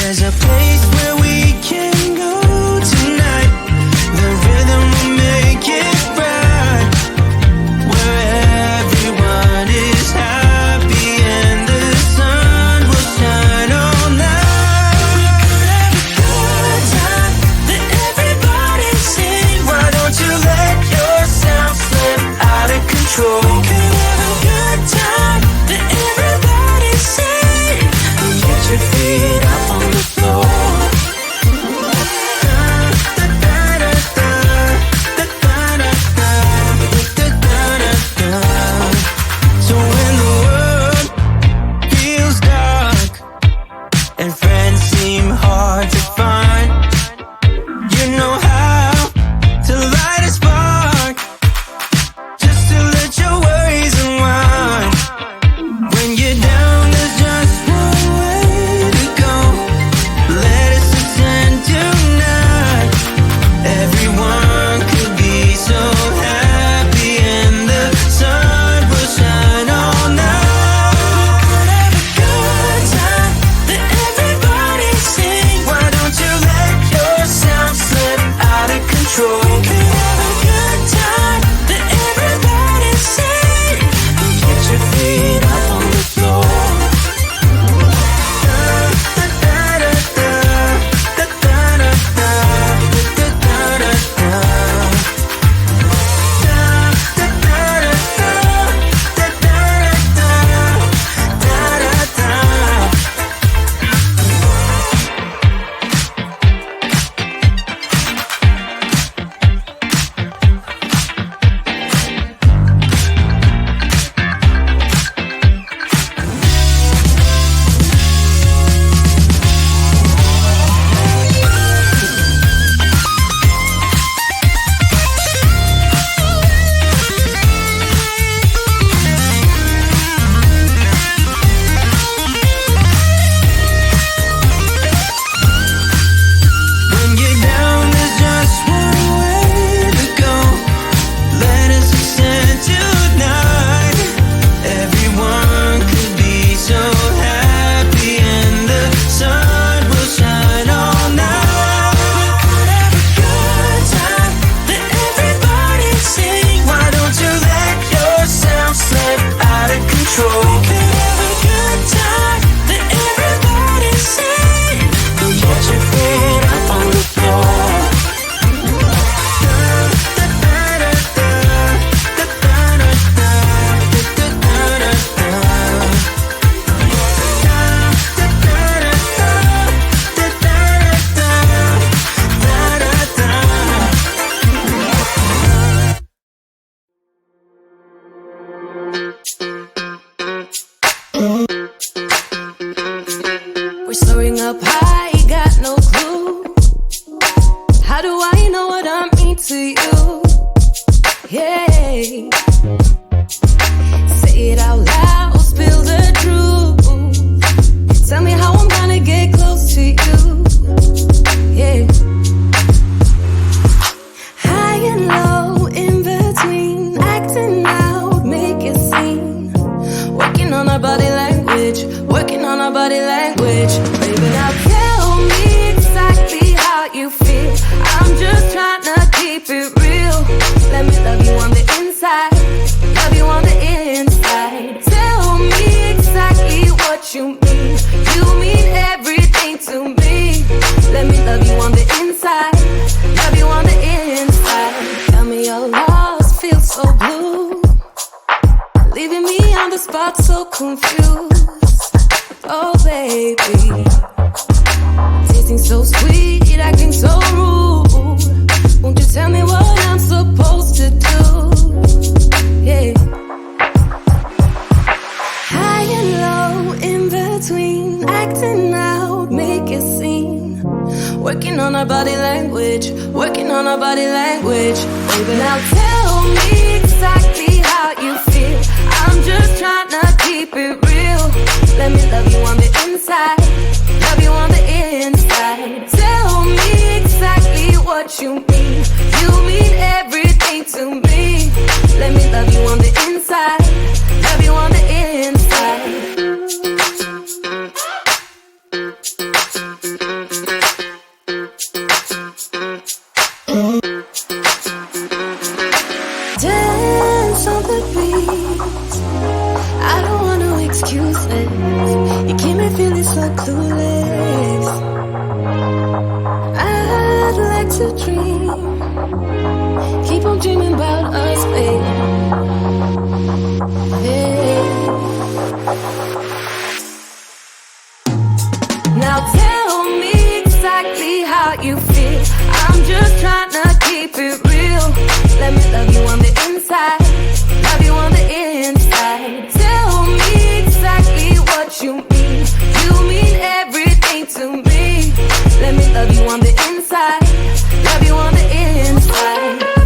There's a place where we can go tonight. The rhythm will make it right, where everyone is happy and the sun will shine all night. We could have a good time that everybody sing. Why don't you let yourself slip out of control? We could have a good time that everybody sing. Get your feet up on the floor. So when the world feels dark and friends seem hard to find, you know how to light a spark, just to let your worries unwind. When you're down, there's just one way to go. Let us ascend tonight. Everyone could be so happy and the sun will shine all night. We could have a good time that everybody sing. Why don't you let yourself slip out of control? We could have a good time that everybody sing. Get your feet up on the floor. When you're down, there's just one way to go. Let us ascend tonight. Everyone could be so happy and the sun will shine all night. We could have a good time that everybody sing. Why don't you let yourself slip out of control? We could have a good time that everybody sing. Get your feet up on the floor. We're soaring up high, got no clue. How do I know what I mean to you? Yeah. Say it out loud, spill the truth. Tell me how I'm gonna get close to you. Yeah. High and low, in between, acting out, make a scene. Working on our body language, working on our body language. Baby, now tell me exactly how you feel. I'm just trying to keep it real. Let me love you on the inside, love you on the inside. Tell me exactly what you mean. You mean everything to me. Let me love you on the inside, love you on the inside. Tell me you're lost, feel so blue, leaving me on the spot so confused. Oh baby, tasting so sweet, acting so rude. Won't you tell me what I'm supposed to do? Yeah. High and low, in between, acting out, make a scene. Working on our body language, working on our body language. Baby, now tell me exactly how you feel. I'm just trying to keep it real. Let me love you on the inside, love you on the inside. Tell me exactly what you mean. You mean everything to me. Let me love you on the inside, love you on the inside. legs. I'd like to dream. Keep on dreaming about us, baby. Hey. Now tell me exactly how you feel. I'm just trying to keep it real. Let me love you on the inside. Love you on the inside. Tell me exactly what you mean. You mean everything to me. Let me love you on the inside. Love you on the inside.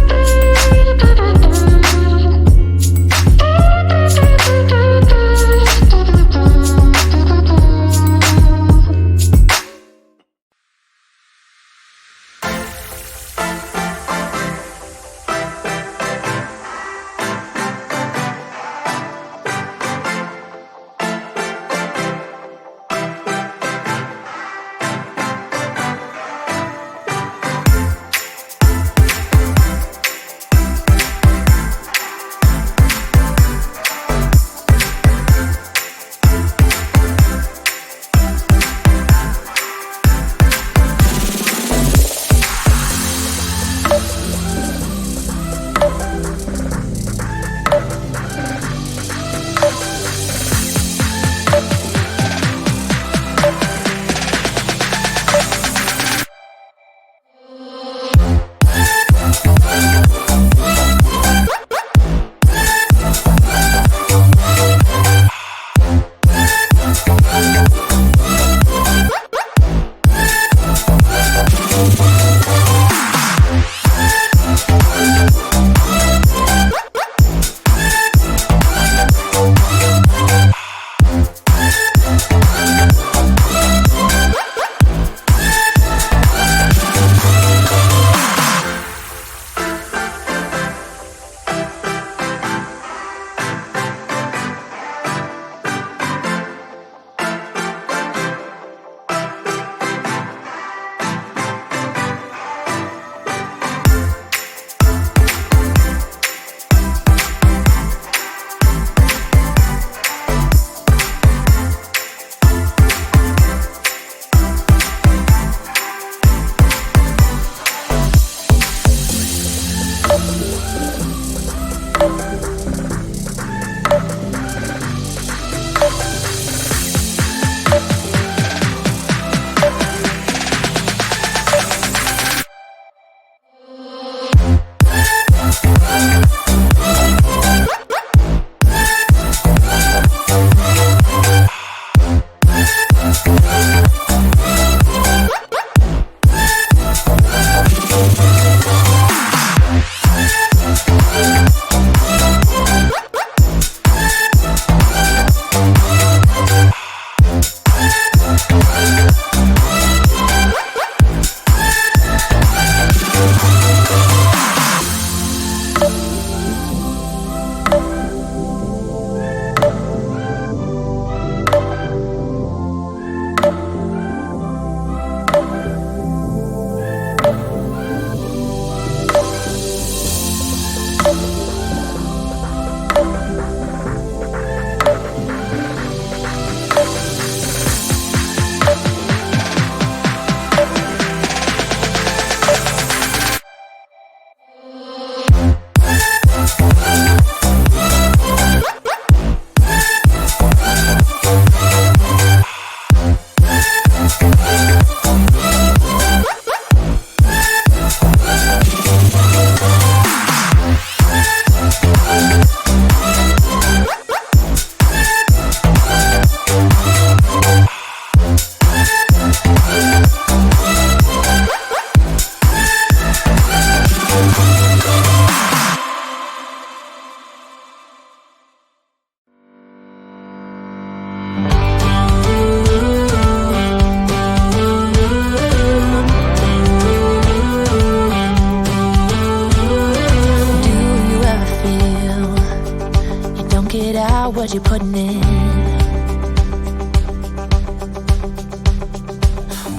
what you're putting in.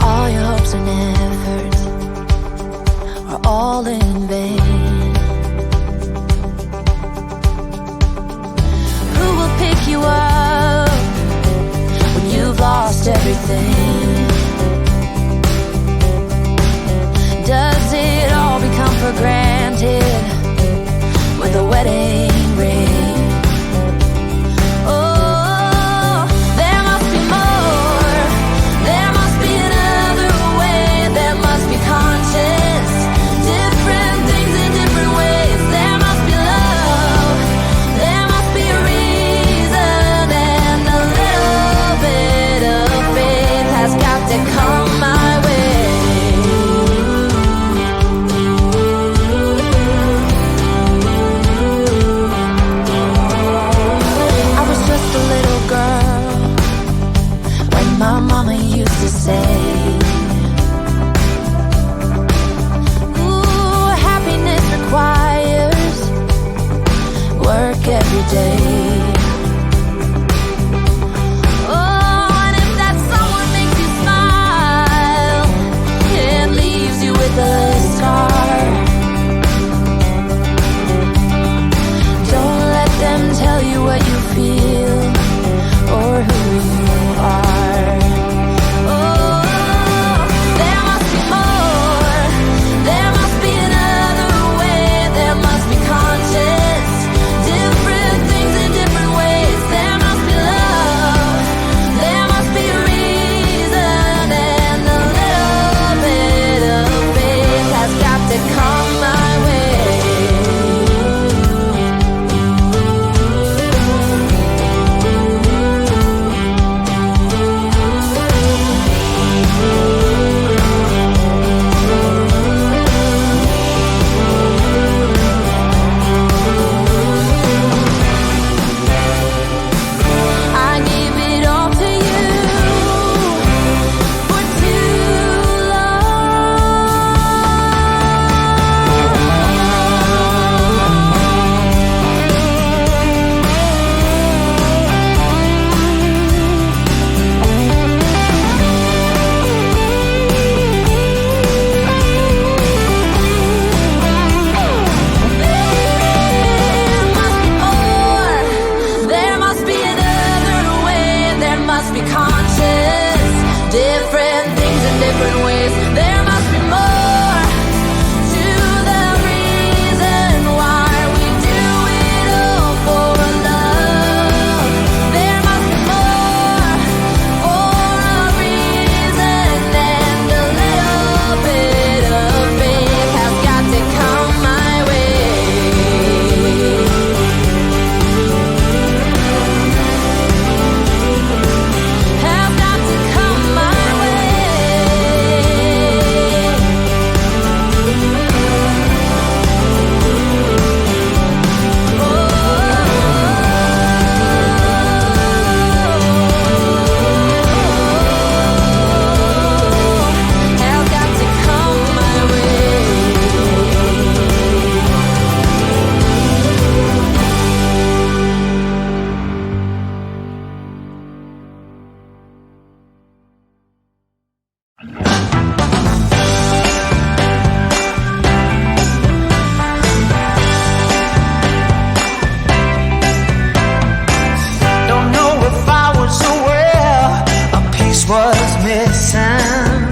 All your hopes and efforts are all in vain. Who will pick you up when you've lost everything? Does it all become for granted with a wedding ring? Oh, there must be more. There must be another way. There must be conscious, different things in different ways. There must be love. There must be a reason, and a little bit of faith has got to come my way. I was just a little girl when my mama used to say, ooh, happiness requires work every day. Oh, and if that someone makes you smile and leaves you with a scar, don't let them tell you what you feel or who you are. Oh, there must be more. There must be another way. There must be conscious, different things in different ways. There must be love. There must be a reason, and a little bit of faith has got to come my way. I gave it all to you for too There must be another way. There must be conscious, different things in different ways. There must be more to the reason why we do it all for love. There must be more for a reason, and a little bit of faith has got to come my way. Has got to come my way. Has got to come my way. Don't know if I was aware a piece was missing.